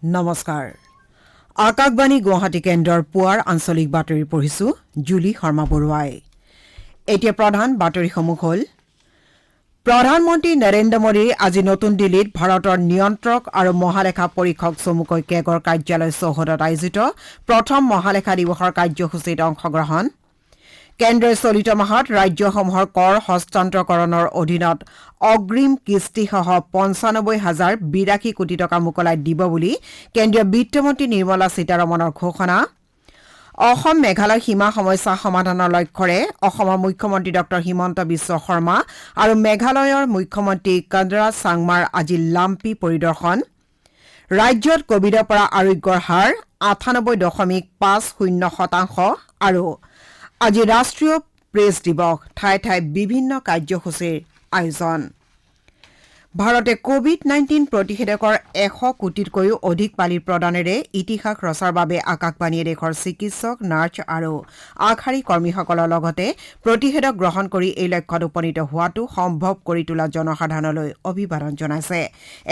নমস্কাৰ আকাশবাণী গুৱাহাটী কেন্দ্ৰৰ পুৱাৰ আঞ্চলিক বাতৰি পঢ়িছো জুলি শৰ্মা বৰুৱাই এতিয়া প্ৰধান বাতৰিসমূহ হ'ল প্ৰধানমন্ত্ৰী নৰেন্দ্ৰ মোদী আজি নতুন দিল্লীত ভাৰতৰ নিয়ন্ত্ৰক আৰু মহালেখা পৰীক্ষক চমুকৈ কেগৰ কাৰ্যালয় চৌহদত আয়োজিত প্ৰথম মহালেখা দিৱসৰ কাৰ্যসূচীত অংশগ্ৰহণ কেন্দ্ৰই চলিত মাহত ৰাজ্যসমূহৰ কৰ হস্তান্তৰকৰণৰ অধীনত অগ্ৰিম কিস্তিসহ ৯৫,০৮২ কোটি টকা মোকলাই দিব বুলি কেন্দ্ৰীয় বিত্তমন্ত্ৰী নিৰ্মলা সীতাৰমণৰ ঘোষণা অসম মেঘালয় সীমা সমস্যা সমাধানৰ লক্ষ্যৰে অসমৰ মুখ্যমন্ত্ৰী ডঃ হিমন্ত বিশ্ব শৰ্মা আৰু মেঘালয়ৰ মুখ্যমন্ত্ৰী কনৰাড চাংমাৰ আজি লাম্পি পৰিদৰ্শন ৰাজ্যত কোভিডৰ পৰা আৰোগ্যৰ হাৰ ৯৮.৫০% আৰু আজি ৰাষ্ট্ৰীয় প্ৰেছ দিৱস ঠায়ে ঠায়ে বিভিন্ন কাৰ্যসূচীৰ আয়োজন ভাৰতে কোভিড-19 প্ৰতিষেধকৰ ১০০ কোটিতকৈও অধিক পালি প্ৰদানেৰে ইতিহাস ৰচাৰ বাবে আকাশবাণীয়ে দেশৰ চিকিৎসক নাৰ্ছ আৰু আগশাৰী কৰ্মীসকলৰ লগতে প্ৰতিষেধক গ্ৰহণ কৰি এই লক্ষ্যত উপনীত হোৱাটো সম্ভৱ কৰি তোলা জনসাধাৰণলৈ অভিবাদন জনাইছে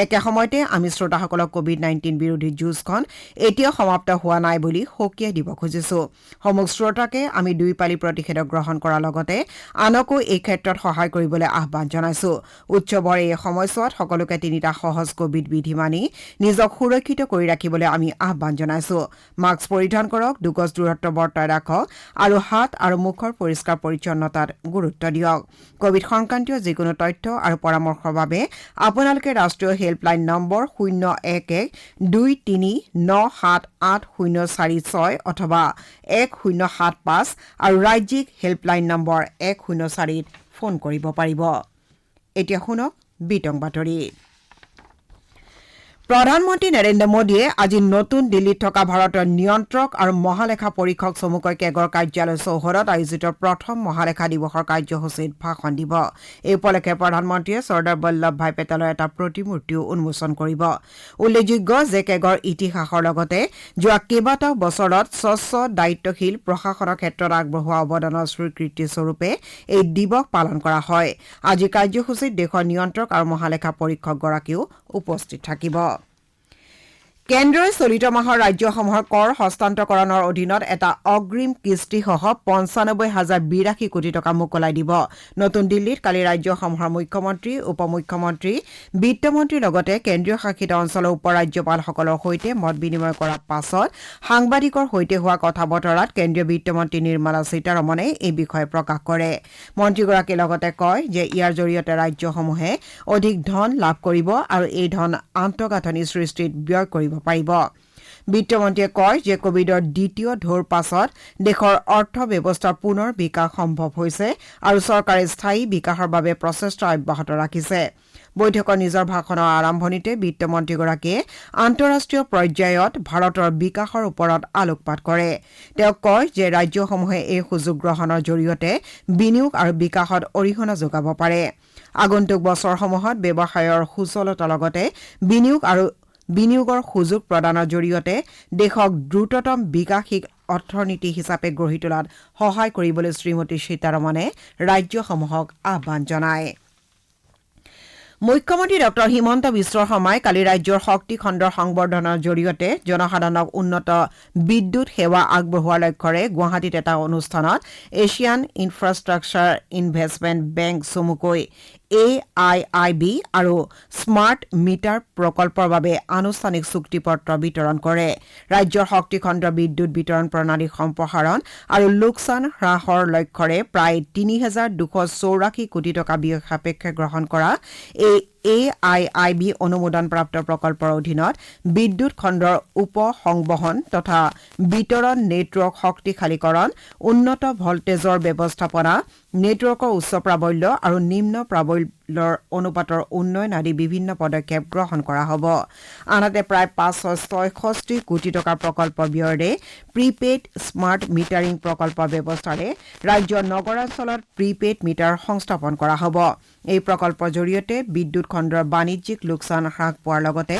একে সময়তে আমি শ্ৰোতাসকলক কোভিড-19 বিৰোধী যুঁজখন এতিয়াও সমাপ্ত হোৱা নাই বুলি সকীয়াই দিব খুজিছো সমূহ শ্ৰোতাকে আমি দুই পালি প্ৰতিষেধক গ্ৰহণ কৰাৰ লগতে আনকো এই ক্ষেত্ৰত সহায় কৰিবলৈ আহ্বান জনাইছো উৎসৱৰ এই সময়ছোৱাত সকলোকে তিনিটা সহজ কোভিড বিধি মানি নিজক সুৰক্ষিত কৰি ৰাখিবলৈ আমি আহ্বান জনাইছো মাস্ক পৰিধান কৰক ২ গজ দূৰত্ব বৰ্তাই ৰাখক আৰু হাত আৰু মুখৰ পৰিষ্কাৰ পৰিচ্ছন্নতাত গুৰুত্ব দিয়ক কোভিড সংক্ৰান্তীয় যিকোনো তথ্য আৰু পৰামৰ্শৰ বাবে আপোনালোকে ৰাষ্ট্ৰীয় হেল্পলাইন নম্বৰ 011-23978-046 অথবা 1075 আৰু ৰাজ্যিক হেল্পলাইন নম্বৰ 104ত ফোন কৰিব পাৰিব এতিয়া শুনক বিতং বাতৰি প্ৰধানমন্ত্ৰী নৰেন্দ্ৰ মোদীয়ে আজি নতুন দিল্লীত থকা ভাৰতৰ নিয়ন্ত্ৰক আৰু মহালেখা পৰীক্ষক চমুকৈ কেগৰ কাৰ্যালয় চৌহদত আয়োজিত প্ৰথম মহালেখা দিৱসৰ কাৰ্যসূচীত ভাষণ দিব এই উপলক্ষে প্ৰধানমন্ত্ৰীয়ে চৰ্দাৰ বল্লভ ভাই পেটেলৰ এটা প্ৰতিমূৰ্তিও উন্মোচন কৰিব উল্লেখযোগ্য যে কেগৰ ইতিহাসৰ লগতে যোৱা কেইবাটাও বছৰত স্বচ্ছ দায়িত্বশীল প্ৰশাসনৰ ক্ষেত্ৰত আগবঢ়োৱা অৱদানৰ স্বীকৃতি স্বৰূপে এই দিৱস পালন কৰা হয় আজি কাৰ্যসূচীত দেশৰ নিয়ন্ত্ৰক আৰু মহালেখা পৰীক্ষকগৰাকীও উপস্থিত থাকিব কেন্দ্ৰই চলিত মাহৰ ৰাজ্যসমূহৰ কৰ হস্তান্তৰকৰণৰ অধীনত এটা অগ্ৰিম কিস্তিসহ ৯৫,০৮২ কোটি টকা মোকলাই দিব নতুন দিল্লীত কালি ৰাজ্যসমূহৰ মুখ্যমন্ত্ৰী উপমুখ্যমন্ত্ৰী বিত্তমন্ত্ৰীৰ লগতে কেন্দ্ৰীয় শাসিত অঞ্চলৰ উপৰাজ্যপালসকলৰ সৈতে মত বিনিময় কৰাৰ পাছত সাংবাদিকৰ সৈতে হোৱা কথা বতৰাত কেন্দ্ৰীয় বিত্তমন্ত্ৰী নিৰ্মলা সীতাৰমণে এই বিষয়ে প্ৰকাশ কৰে মন্ত্ৰীগৰাকীয়ে লগতে কয় যে ইয়াৰ জৰিয়তে ৰাজ্যসমূহে অধিক ধন লাভ কৰিব আৰু এই ধন আন্তঃগাঁথনি সৃষ্টিত ব্যয় কৰিব পাৰিব বিত্তমন্ত্ৰীয়ে কয় যে কোভিডৰ দ্বিতীয় ঢৌৰ পাছত দেশৰ অৰ্থ ব্যৱস্থাৰ পুনৰ বিকাশ সম্ভৱ হৈছে আৰু চৰকাৰে স্থায়ী বিকাশৰ বাবে প্ৰচেষ্টা অব্যাহত ৰাখিছে বৈঠকৰ নিজৰ ভাষণৰ আৰম্ভণিতে বিত্তমন্ত্ৰীগৰাকীয়ে আন্তঃৰাষ্ট্ৰীয় পৰ্যায়ত ভাৰতৰ বিকাশৰ ওপৰত আলোকপাত কৰে তেওঁ কয় যে ৰাজ্যসমূহে এই সুযোগ গ্ৰহণৰ জৰিয়তে বিনিয়োগ আৰু বিকাশত অৰিহণা যোগাব পাৰে আগন্তুক বছৰসমূহত ব্যৱসায়ৰ সুচলতাৰ লগতে বিনিয়োগৰ সুযোগ প্ৰদানৰ জৰিয়তে দেশক দ্ৰুততম বিকাশিক অৰ্থনীতি হিচাপে গঢ়ি তোলাত সহায় কৰিবলৈ শ্ৰীমতী সীতাৰমণে ৰাজ্যসমূহক আহ্বান জনায় মুখ্যমন্ত্ৰী ডঃ হিমন্ত বিশ্ব শৰ্মাই কালি ৰাজ্যৰ শক্তি খণ্ডৰ সংবৰ্ধনৰ জৰিয়তে জনসাধাৰণক উন্নত বিদ্যুৎ সেৱা আগবঢ়োৱাৰ লক্ষ্যৰে গুৱাহাটীত এটা অনুষ্ঠানত এছিয়ান ইনফ্ৰাষ্ট্ৰাকচাৰ ইনভেষ্টমেণ্ট বেংক চমুকৈ AIIB আৰু স্মাৰ্ট মিটাৰ প্ৰকল্পৰ বাবে আনুষ্ঠানিক চুক্তিপত্ৰ বিতৰণ কৰে ৰাজ্যৰ শক্তি খণ্ডৰ বিদ্যুৎ বিতৰণ প্ৰণালী সম্প্ৰসাৰণ আৰু লোকচান হ্ৰাসৰ লক্ষ্যৰে প্ৰায় ৩,২৮৪ কোটি টকা ব্যয় সাপেক্ষে গ্ৰহণ কৰা এই AIIB অনুমোদনপ্ৰাপ্ত প্ৰকল্পৰ অধীনত বিদ্যুৎ খণ্ডৰ উপসংবহন তথা বিতৰণ নেটৱৰ্ক শক্তিশালীকৰণ উন্নত ভল্টেজৰ ব্যৱস্থাপনা নেটৱৰ্কৰ উচ্চ প্ৰাবল্য আৰু নিম্ন প্ৰাবল্যৰ অনুপাতৰ উন্নয়ন আদি বিভিন্ন পদক্ষেপ গ্ৰহণ কৰা হ'ব আনহাতে প্ৰায় ৫৬৬ কোটি টকাৰ প্ৰকল্প ব্যয়েৰে প্ৰিপেইড স্মাৰ্ট মিটাৰিং প্ৰকল্পৰ ব্যৱস্থাৰে ৰাজ্যৰ নগৰাঞ্চলত প্ৰিপেইড মিটাৰ সংস্থাপন কৰা হ'ব এই প্ৰকল্পৰ জৰিয়তে বিদ্যুৎ খণ্ডৰ বাণিজ্যিক লোকচান হ্ৰাস পোৱাৰ লগতে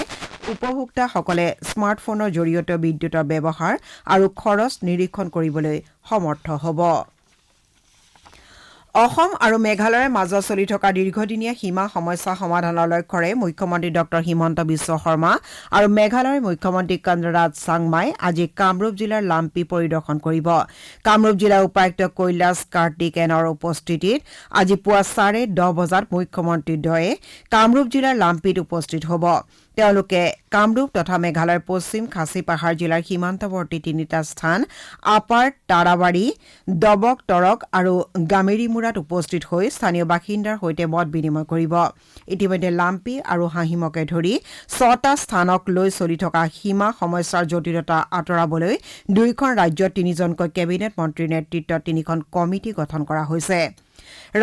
উপভোক্তাসকলে স্মাৰ্টফোনৰ জৰিয়তে বিদ্যুৎৰ ব্যৱহাৰ আৰু খৰচ নিৰীক্ষণ কৰিবলৈ সমৰ্থ হ'ব অসম আৰু মেঘালয়ৰ মাজত চলি থকা দীৰ্ঘদিনীয়া সীমা সমস্যা সমাধানৰ লক্ষ্যৰে মুখ্যমন্ত্ৰী ডঃ হিমন্ত বিশ্ব শৰ্মা আৰু মেঘালয়ৰ মুখ্যমন্ত্ৰী কনৰাড চাংমাই আজি কামৰূপ জিলাৰ লাম্পি পৰিদৰ্শন কৰিব। কামৰূপ জিলাৰ উপায়ুক্ত কৈলাশ কাৰ্তিক এনৰ উপস্থিতিত আজি পুৱা 10:30 বজাত মুখ্যমন্ত্ৰীদ্বয়ে কামৰূপ জিলাৰ লাম্পিত উপস্থিত হ'ব। তেওঁলোকে কামৰূপ তথা মেঘালয়ৰ পশ্চিম খাচী পাহাৰ জিলাৰ সীমান্তৱৰ্তী তিনিটা স্থান আপাৰ তাৰাবাৰী, দবক তৰক আৰু গামেৰীমুৰাত উপস্থিত হৈ স্থানীয় বাসিন্দাৰ সৈতে মত বিনিময় কৰিব। ইতিমধ্যে লাম্পি আৰু হাঁহিমকে ধৰি 6টা স্থানক লৈ চলি থকা সীমা সমস্যাৰ জটিলতা আঁতৰাবলৈ দুয়োখন ৰাজ্যত 3জনকৈ কেবিনেট মন্ত্ৰীৰ নেতৃত্বত 3খন কমিটি গঠন কৰা হৈছে।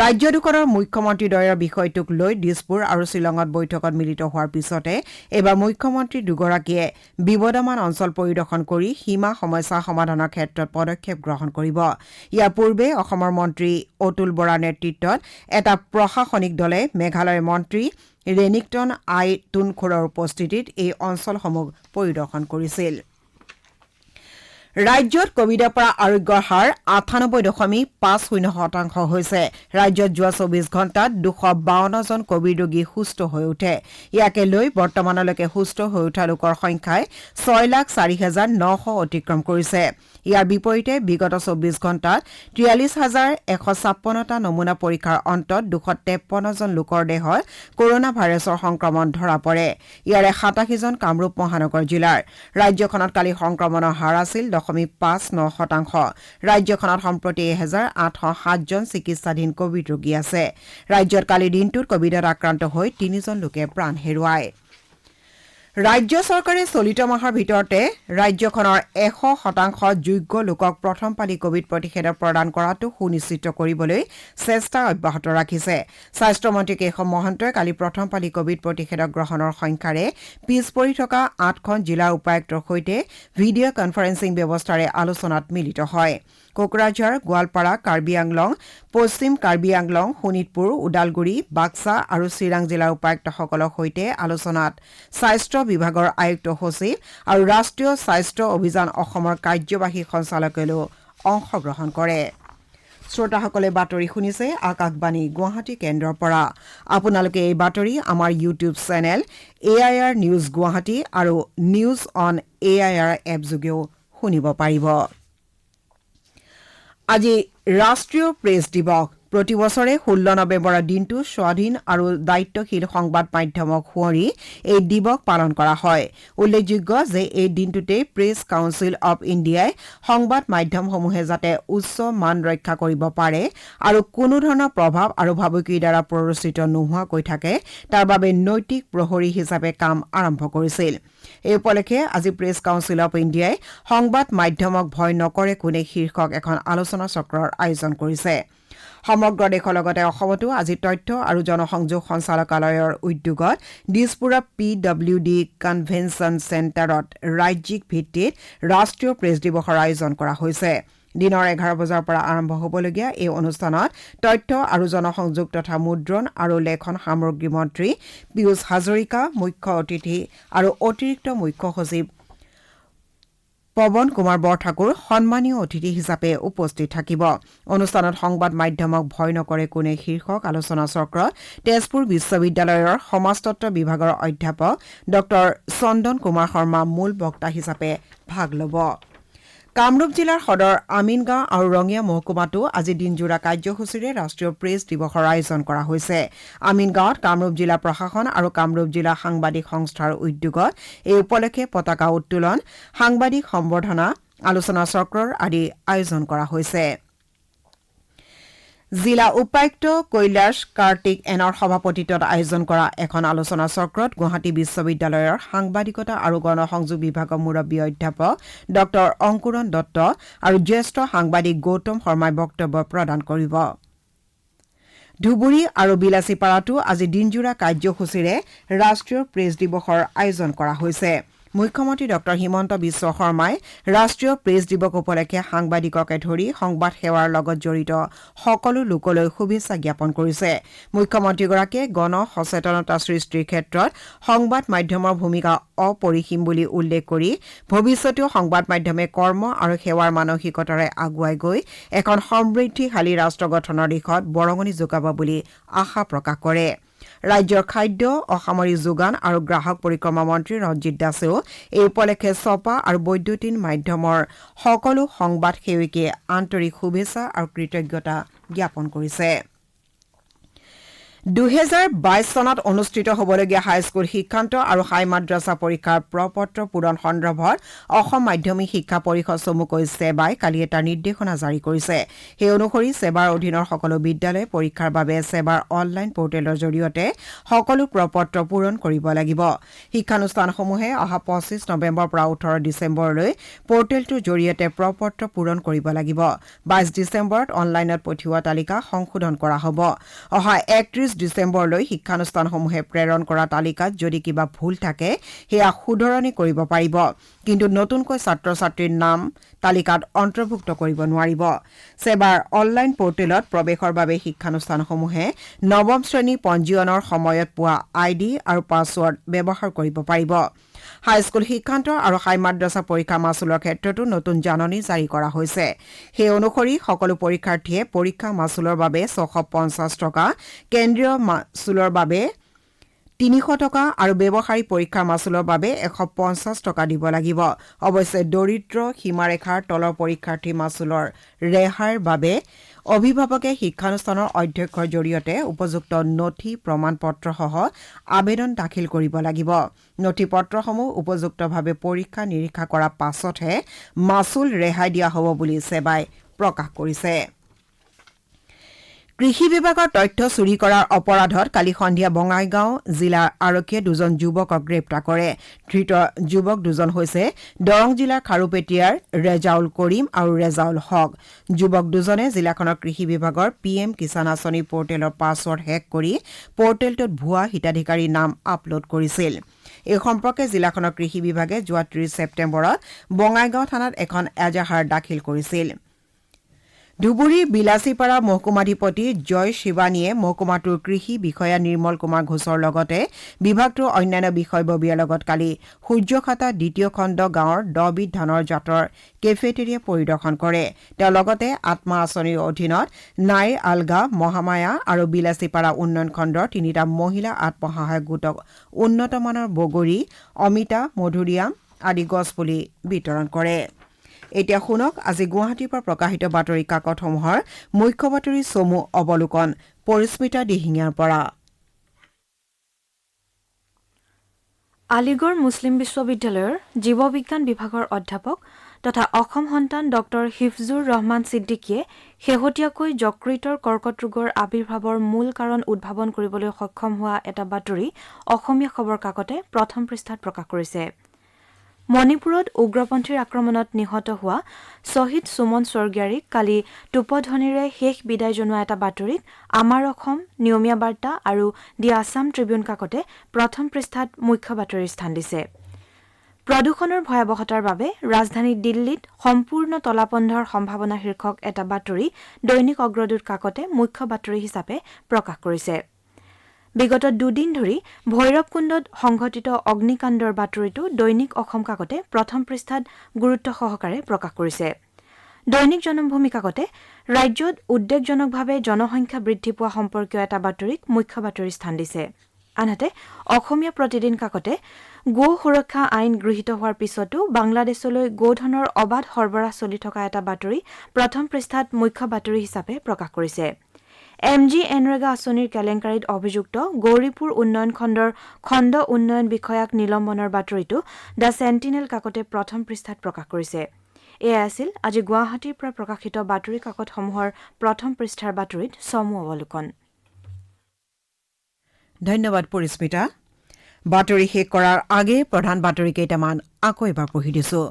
ৰাজ্য দুখনৰ মুখ্যমন্ত্ৰীদ্বয়ৰ বিষয়টোক লৈ দিছপুৰ আৰু শ্বিলঙত বৈঠকত মিলিত হোৱাৰ পিছতে এইবাৰ মুখ্যমন্ত্ৰী দুগৰাকীয়ে বিবদমান অঞ্চল পৰিদৰ্শন কৰি সীমা সমস্যা সমাধানৰ ক্ষেত্ৰত পদক্ষেপ গ্ৰহণ কৰিব। ইয়াৰ পূৰ্বে অসমৰ মন্ত্ৰী অতুল বৰাৰ নেতৃত্বত এটা প্ৰশাসনিক দলে মেঘালয়ৰ মন্ত্ৰী ৰেনিকটন আই টুনখোৰৰ উপস্থিতিত এই অঞ্চলসমূহ পৰিদৰ্শন কৰিছিল। ৰাজ্যত কোভিডৰ পৰা আৰোগ্যৰ হাৰ 98.50% হৈছে। ৰাজ্যত যোৱা 24 ঘণ্টাত 252 জন কোভিড ৰোগী সুস্থ হৈ উঠে। ইয়াকে লৈ বৰ্তমানলৈকে সুস্থ হৈ উঠা লোকৰ সংখ্যাই 6,04,900 অতিক্ৰম কৰিছে। ইয়াৰ বিপৰীতে বিগত 24 ঘণ্টাত 43,156টা নমুনা পৰীক্ষাৰ অন্তত 253 জন লোকৰ দেহত কৰোনা ভাইৰাছৰ সংক্ৰমণ ধৰা পৰে। ইয়াৰে 87 জন কামৰূপ মহানগৰ জিলাৰ। ৰাজ্যখনত কালি সংক্ৰমণৰ হাৰ আছিল 0.59%। ৰাজ্যখনত সম্প্ৰতি 1,807 জন চিকিৎসাধীন কোভিড ৰোগী আছে। ৰাজ্যত কালিৰ দিনটোত কোভিডত আক্ৰান্ত হৈ 3 জন লোকে প্ৰাণ হেৰুৱায়। ৰাজ্য চৰকাৰে চলিত মাহৰ ভিতৰতে ৰাজ্যখনৰ 100% যোগ্য লোকক প্ৰথম পালি কোভিড প্ৰতিষেধক প্ৰদান কৰাটো সুনিশ্চিত কৰিবলৈ চেষ্টা অব্যাহত ৰাখিছে। স্বাস্থ্যমন্ত্ৰী কেশৱ মহন্তই কালি প্ৰথম পালি কোভিড প্ৰতিষেধক গ্ৰহণৰ সংখ্যাৰে পিছ পৰি থকা 8খন জিলাৰ উপায়ুক্তৰ সৈতে ভিডিঅ' কনফাৰেন্সিং ব্যৱস্থাৰে আলোচনাত মিলিত হয়। কোকৰাঝাৰ, গোৱালপাৰা, কাৰ্বি আংলং, পশ্চিম কাৰ্বি আংলং, শোণিতপুৰ, ওদালগুৰি, বাক্সা আৰু চিৰাং জিলাৰ উপায়ুক্তসকলৰ সৈতে আলোচনাত স্বাস্থ্য বিভাগৰ আয়ুক্ত সচিব আৰু ৰাষ্ট্ৰীয় স্বাস্থ্য অভিযান অসমৰ কাৰ্যবাহী সঞ্চালকালয়েও অংশগ্ৰহণ কৰে। শ্ৰোতাসকলে বাতৰি শুনিছে আকাশবাণী গুৱাহাটী কেন্দ্ৰৰ পৰা। আপোনালোকে এই বাতৰি আমাৰ YouTube channel AIR news Guwahati আৰু নিউজ অন AIR এপ যোগেও শুনিব পাৰিব। আজি ৰাষ্ট্ৰীয় প্ৰেছ দিৱস। প্ৰতি বছৰে 16 নৱেম্বৰৰ দিনটো স্বাধীন আৰু দায়িত্বশীল সংবাদ মাধ্যমক সুঁৱৰি এই দিৱস পালন কৰা হয়। উল্লেখযোগ্য যে এই দিনটোতেই প্ৰেছ কাউন্সিল অব ইণ্ডিয়াই সংবাদ মাধ্যমসমূহে যাতে উচ্চ মান ৰক্ষা কৰিব পাৰে আৰু কোনো ধৰণৰ প্ৰভাৱ আৰু ভাবুকিৰ দ্বাৰা প্ৰৰোচিত নোহোৱাকৈ থাকে তাৰ বাবে নৈতিক প্ৰহৰী হিচাপে কাম আৰম্ভ কৰিছিল। এই উপলক্ষে আজি প্ৰেছ কাউন্সিল অব ইণ্ডিয়াই সংবাদ মাধ্যমক ভয় নকৰে কোনে শীৰ্ষক এখন আলোচনা চক্ৰৰ আয়োজন কৰিছে। সমগ্ৰ দেশৰ লগতে অসমতো আজি তথ্য আৰু জনসংযোগ সঞ্চালকালয়ৰ উদ্যোগত দিছপুৰৰ PWD কনভেনশ্যন চেণ্টাৰত ৰাজ্যিক ভিত্তিত ৰাষ্ট্ৰীয় প্ৰেছ দিৱসৰ আয়োজন কৰা হৈছে। দিনৰ 11 বজাৰ পৰা আৰম্ভ হ'বলগীয়া এই অনুষ্ঠানত তথ্য আৰু জনসংযোগ তথা মুদ্ৰণ আৰু লেখন সামগ্ৰী মন্ত্ৰী পীয়ুষ হাজৰিকা, মুখ্য অতিথি আৰু অতিৰিক্ত মুখ্য সচিব পৱন কুমাৰ বৰঠাকুৰ সন্মানীয় অতিথি হিচাপে উপস্থিত থাকিব। অনুষ্ঠানত সংবাদ মাধ্যমক ভয় নকৰে কোনে শীৰ্ষক আলোচনা চক্ৰত তেজপুৰ বিশ্ববিদ্যালয়ৰ সমাজতত্ব বিভাগৰ অধ্যাপক ডঃ চন্দন কুমাৰ শৰ্মা মূল বক্তা হিচাপে ভাগ ল'ব। কামৰূপ জিলাৰ সদৰ আমিনগাঁও আৰু ৰঙিয়া মহকুমাতো আজি দিনজোৰা কাৰ্যসূচীৰে ৰাষ্ট্ৰীয় প্ৰেছ দিৱসৰ আয়োজন কৰা হৈছে। আমিনগাঁৱত কামৰূপ জিলা প্ৰশাসন আৰু কামৰূপ জিলা সাংবাদিক সংস্থাৰ উদ্যোগত এই উপলক্ষে পতাকা উত্তোলন, সাংবাদিক সম্বৰ্ধনা, আলোচনা চক্ৰৰ আদি আয়োজন কৰা হৈছে। জিলা উপায়ুক্ত কৈলাশ কাৰ্তিক এনৰ সভাপতিত্বত আয়োজন কৰা এখন আলোচনা চক্ৰত গুৱাহাটী বিশ্ববিদ্যালয়ৰ সাংবাদিকতা আৰু গণসংযোগ বিভাগৰ মুৰব্বী অধ্যাপক ডঃ অংকুৰণ দত্ত আৰু জ্যেষ্ঠ সাংবাদিক গৌতম শৰ্মাই বক্তব্য প্ৰদান কৰিব। ধুবুৰী আৰু বিলাচীপাৰাতো আজি দিনজোৰা কাৰ্যসূচীৰে ৰাষ্ট্ৰীয় প্ৰেছ দিৱসৰ আয়োজন কৰা হৈছে। মুখ্যমন্ত্ৰী ডঃ হিমন্ত বিশ্ব শৰ্মাই ৰাষ্ট্ৰীয় প্ৰেছ দিৱস উপলক্ষে সাংবাদিককে ধৰি সংবাদ সেৱাৰ লগত জড়িত সকলো লোকলৈ শুভেচ্ছা জ্ঞাপন কৰিছে। মুখ্যমন্ত্ৰীগৰাকীয়ে গণ সচেতনতা সৃষ্টিৰ ক্ষেত্ৰত সংবাদ মাধ্যমৰ ভূমিকা অপৰিসীম বুলি উল্লেখ কৰি ভৱিষ্যতেও সংবাদ মাধ্যমে কৰ্ম আৰু সেৱাৰ মানসিকতাৰে আগুৱাই গৈ এখন সমৃদ্ধিশালী ৰাষ্ট্ৰ গঠনৰ দিশত বৰঙণি যোগাব বুলি আশা প্ৰকাশ কৰে। ৰাজ্যৰ খাদ্য অসামৰিক যোগান আৰু গ্ৰাহক পৰিক্ৰমা মন্ত্ৰী ৰঞ্জিত দাসেও এই উপলক্ষে ছপা আৰু বৈদ্যুতিন মাধ্যমৰ সকলো সংবাদ সেৱীকে আন্তৰিক শুভেচ্ছা আৰু কৃতজ্ঞতা জ্ঞাপন কৰিছে। 2022 চনত অনুষ্ঠিত হ'বলগীয়া হাইস্কুল শিক্ষান্ত আৰু হাই মাদ্ৰাছা পৰীক্ষাৰ প্ৰপত্ৰ পূৰণ সন্দৰ্ভত অসম মাধ্যমিক শিক্ষা পৰিষদ চমুকৈ ছেবাই কালি এটা নিৰ্দেশনা জাৰি কৰিছে। সেই অনুসৰি ছেবাৰ অধীনৰ সকলো বিদ্যালয় পৰীক্ষাৰ বাবে ছেবাৰ অনলাইন পৰ্টেলৰ জৰিয়তে সকলো প্ৰপত্ৰ পূৰণ কৰিব লাগিব। শিক্ষানুষ্ঠানসমূহে অহা 25 নৱেম্বৰৰ পৰা 18 ডিচেম্বৰলৈ পৰ্টেলটোৰ জৰিয়তে প্ৰপত্ৰ পূৰণ কৰিব লাগিব। 22 ডিচেম্বৰত অনলাইনত পঠিওৱা তালিকা সংশোধন কৰা হ'ব। অহা 31 ডিচেম্বৰলৈ শিক্ষানুষ্ঠানসমূহে প্ৰেৰণ কৰা তালিকাত যদি কিবা ভুল থাকে সেয়া শুধৰণি কৰিব পাৰিব, কিন্তু নতুনকৈ ছাত্ৰ ছাত্ৰীৰ নাম তালিকাত অন্তৰ্ভুক্ত কৰিব নোৱাৰিব। ছেবাৰ অনলাইন পৰ্টেলত প্ৰৱেশৰ বাবে শিক্ষানুষ্ঠানসমূহে নৱম শ্ৰেণী পঞ্জীয়নৰ সময়ত পোৱা ID আৰু পাছৱৰ্ড ব্যৱহাৰ কৰিব পাৰিব। হাইস্কুল শিক্ষান্ত আৰু হাই মাদ্ৰাছা পৰীক্ষা মাচুলৰ ক্ষেত্ৰতো নতুন জাননী জাৰি কৰা হৈছে। সেই অনুসৰি সকলো পৰীক্ষাৰ্থীয়ে পৰীক্ষা মাচুলৰ বাবে 650 টকা, কেন্দ্ৰীয় মাচুলৰ বাবে 300 টকা আৰু ব্যৱহাৰিক পৰীক্ষাৰ মাচুলৰ বাবে 150 টকা দিব লাগিব। অৱশ্যে দৰিদ্ৰ সীমাৰেখাৰ তলৰ পৰীক্ষাৰ্থী মাচুলৰ ৰেহাইৰ বাবে অভিভাৱকে শিক্ষানুষ্ঠানৰ অধ্যক্ষৰ জৰিয়তে উপযুক্ত নথি প্ৰমাণ পত্ৰসহ আবেদন দাখিল কৰিব লাগিব। নথি পত্ৰসমূহ উপযুক্তভাৱে পৰীক্ষা নিৰীক্ষা কৰাৰ পাছতহে মাচুল ৰেহাই দিয়া হ'ব বুলি ছেবাই প্ৰকাশ কৰিছে। কৃষি বিভাগৰ তথ্য চুৰি কৰাৰ অপৰাধত কালি সন্ধিয়া বঙাইগাঁও জিলাৰ আৰক্ষীয়ে দুজন যুৱকক গ্ৰেপ্তাৰ কৰে। ধৃত যুৱক দুজন হৈছে দৰং জিলাৰ খাৰুপেটীয়াৰ ৰেজাউল কৰিম আৰু ৰেজাউল হক। যুৱক দুজনে জিলাখনৰ কৃষি বিভাগৰ PM কিষাণ আঁচনি পৰ্টেলৰ পাছৱৰ্ড হেক কৰি পৰ্টেলটোত ভুৱা হিতাধিকাৰীৰ নাম আপলোড কৰিছিল। এই সম্পৰ্কে জিলাখনৰ কৃষি বিভাগে যোৱা 30 ছেপ্টেম্বৰত বঙাইগাঁও থানাত এখন এজাহাৰ দাখিল কৰিছিল। ধুবুৰীৰ বিলাচীপাৰা মহকুমাধিপতি জয় শিৱানীয়ে মহকুমাটোৰ কৃষি বিষয়া নিৰ্মল কুমাৰ ঘোষৰ লগতে বিভাগটোৰ অন্যান্য বিষয়ববীয়াৰ লগত কালি সূৰ্যখাতা 2য় খণ্ড গাঁৱৰ 10 বিধ ধানৰ জাতৰ কেফেটেৰিয়া পৰিদৰ্শন কৰে। তেওঁ লগতে আত্মা আঁচনিৰ অধীনত নাইৰ আলগা, মহামায়া আৰু বিলাচীপাৰা উন্নয়ন খণ্ডৰ 3টা মহিলা আত্মসহায়ক গোটক উন্নতমানৰ বগৰী, অমিতা, মধুৰিআম আদি গছপুলি বিতৰণ কৰে। এতিয়া শুনক আজি গুৱাহাটীৰ পৰা প্ৰকাশিত বাতৰি কাকতসমূহৰ মুখ্য বাতৰি চমু অৱলোকন পৰিস্মিতা দিহিঙীয়াৰ পৰা। আলিগড় মুছলিম বিশ্ববিদ্যালয়ৰ জীৱ বিজ্ঞান বিভাগৰ অধ্যাপক তথা অসম সন্তান ডক্টৰ হিফজুৰ ৰহমান ছিদ্দিকীয়ে শেহতীয়াকৈ যকৃতৰ কৰ্কট ৰোগৰ আৱিৰ্ভাৱৰ মূল কাৰণ উদ্ভাৱন কৰিবলৈ সক্ষম হোৱা এটা বাতৰি অসমীয়া খবৰ কাকতে প্ৰথম পৃষ্ঠাত প্ৰকাশ কৰিছে। মণিপুৰত উগ্ৰপন্থীৰ আক্ৰমণত নিহত হোৱা শ্বহীদ সুমন স্বৰ্গীয়াৰীক কালি টোপধ্বনিৰে শেষ বিদায় জনোৱা এটা বাতৰিক আমাৰ অসম, নিয়মীয়া বাৰ্তা আৰু দি আছাম ট্ৰিবিউন কাকতে প্ৰথম পৃষ্ঠাত মুখ্য বাতৰিৰ স্থান দিছে। প্ৰদূষণৰ ভয়াৱহতাৰ বাবে ৰাজধানী দিল্লীত সম্পূৰ্ণ তলাবন্ধৰ সম্ভাৱনা শীৰ্ষক এটা বাতৰি দৈনিক অগ্ৰদূত কাকতে মুখ্য বাতৰি হিচাপে প্ৰকাশ কৰিছে। বিগত দুদিন ধৰি ভৈৰৱকুণ্ডত সংঘটিত অগ্নিকাণ্ডৰ বাতৰিটো দৈনিক অসম কাকতে প্ৰথম পৃষ্ঠাত গুৰুত্ব সহকাৰে প্ৰকাশ কৰিছে। দৈনিক জনমভূমি কাকতে ৰাজ্যত উদ্বেগজনকভাৱে জনসংখ্যা বৃদ্ধি পোৱা সম্পৰ্কীয় এটা বাতৰিক মুখ্য বাতৰিৰ স্থান দিছে। আনহাতে অসমীয়া প্ৰতিদিন কাকতে গো সুৰক্ষা আইন গৃহীত হোৱাৰ পিছতো বাংলাদেশলৈ গোধনৰ অবাধ সৰবৰাহ চলি থকা এটা বাতৰি প্ৰথম পৃষ্ঠাত মুখ্য বাতৰি হিচাপে প্ৰকাশ কৰিছে। MGNৰেগা আঁচনিৰ কেলেংকাৰীত অভিযুক্ত গৌৰীপুৰ উন্নয়ন খণ্ডৰ খণ্ড উন্নয়ন বিষয়াক নিলম্বনৰ বাতৰিটো দ্য চেণ্টিনেল কাকতে প্ৰথম পৃষ্ঠাত প্ৰকাশ কৰিছে। এয়া আছিল আজি গুৱাহাটীৰ পৰা প্ৰকাশিত বাতৰি কাকতসমূহৰ প্ৰথম পৃষ্ঠাৰ বাতৰিত চমু অৱলোকন। ধন্যবাদ পৰিস্মিতা। বাতৰি শেষ কৰাৰ আগেয়ে প্ৰধান বাতৰি কেইটামান আকৌ এবাৰ পঢ়ি দিছো।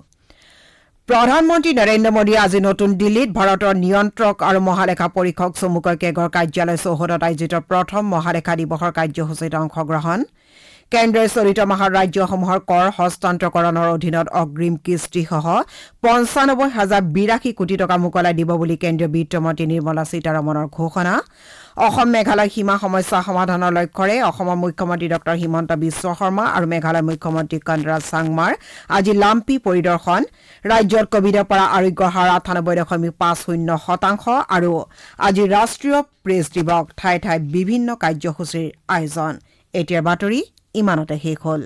প্ৰধানমন্ত্ৰী নৰেন্দ্ৰ মোদীয়ে আজি নতুন দিল্লীত ভাৰতৰ নিয়ন্ত্ৰক আৰু মহালেখা পৰীক্ষক চমুকৈ কেগৰ কাৰ্যালয় চৌহদত আয়োজিত প্ৰথম মহালেখা দিৱসৰ কাৰ্যসূচীত অংশগ্ৰহণ। কেন্দ্ৰই চলিত মাহত ৰাজ্যসমূহৰ কৰ হস্তান্তৰকৰণৰ অধীনত অগ্ৰিম কিস্তিসহ ৯৫,০৮২ কোটি টকা মোকলাই দিব বুলি কেন্দ্ৰীয় বিত্তমন্ত্ৰী নিৰ্মলা সীতাৰমণৰ ঘোষণা অসম মেঘালয় সীমা সমস্যা সমাধানৰ লক্ষ্যৰে অসমৰ মুখ্যমন্ত্ৰী ডঃ হিমন্ত বিশ্ব শৰ্মা আৰু মেঘালয় মুখ্যমন্ত্ৰী কনৰাড চাংমাৰ আজি লাম্পি পৰিদৰ্শন ৰাজ্যত কভিডৰ পৰা আৰোগ্যৰ হাৰ ৯৮.৫০% আৰু আজি ৰাষ্ট্ৰীয় প্ৰেছ দিৱস ঠায়ে ঠায়ে বিভিন্ন কাৰ্যসূচীৰ আয়োজন এতিয়াৰ বাতৰি ইমানতে শেষ হ'ল।